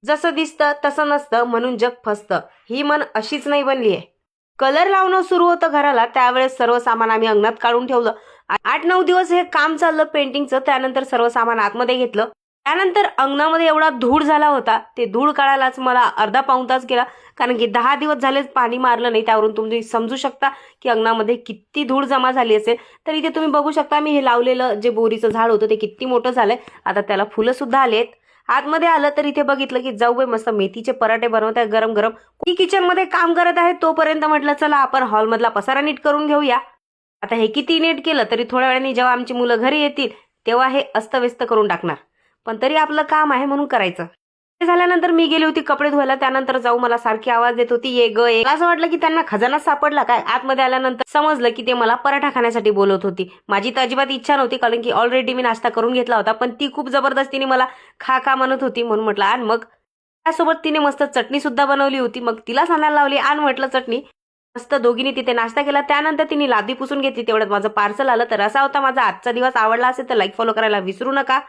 जसं दिसतं तसं नसतं म्हणून जग फसतं, ही म्हण अशीच नाही बनली आहे. कलर लावणं सुरू होतं घराला, त्यावेळेस सर्व सामान आम्ही अंगणात काढून ठेवलं. 8-9 दिवस हे काम चाललं पेंटिंगचं. त्यानंतर सर्व सामान आतमध्ये घेतलं. त्यानंतर अंगणामध्ये एवढा धूळ झाला होता, ते धूळ काढायलाच मला अर्धा पाऊण तास गेला. कारण की 10 दिवस झाले पाणी मारलं नाही. त्यावरून तुम्ही समजू शकता की अंगणामध्ये किती धूळ जमा झाली असेल. तर इथे तुम्ही बघू शकता मी हे लावलेलं जे बोरीचं झाड होतं ते किती मोठं झालंय. आता त्याला फुलं सुद्धा आलेत. आतमध्ये आलं तर इथे बघितलं की जाऊबाई मस्त मेथीचे पराठे बनवत आहे गरम गरम. की किचन मध्ये काम करत आहे तोपर्यंत म्हटलं चला आपण हॉलमधला पसारा नीट करून घेऊया. आता हे किती नीट केलं तरी थोड्या वेळाने जेव्हा आमची मुलं घरी येतील तेव्हा हे अस्तव्यस्त करून टाकणार. पण तरी आपलं काम आहे म्हणून करायचं. ते झाल्यानंतर मी गेली होती कपडे धुवायला. त्यानंतर जाऊ मला सारखी आवाज देत होती ये ग ये. असं वाटलं की त्यांना खजाना सापडला काय. आतमध्ये आल्यानंतर समजलं की ते मला पराठा खाण्यासाठी बोलत होती. माझी तर अजिबात इच्छा नव्हती कारण की ऑलरेडी मी नाश्ता करून घेतला होता. पण ती खूप जबरदस्तीने मला खा खा म्हणत होती म्हणून म्हटलं आण मग. त्यासोबत तिने मस्त चटणी सुद्धा बनवली होती. मग तिला सांगायला लावली आण म्हटलं चटणी. मस्त दोघींनी तिथे नाश्ता केला. त्यानंतर तिने लादी पुसून घेतली. तेवढ्यात माझं पार्सल आलं. तर असा होता माझा आजचा दिवस. आवडला असेल तर लाईक फॉलो करायला विसरू नका.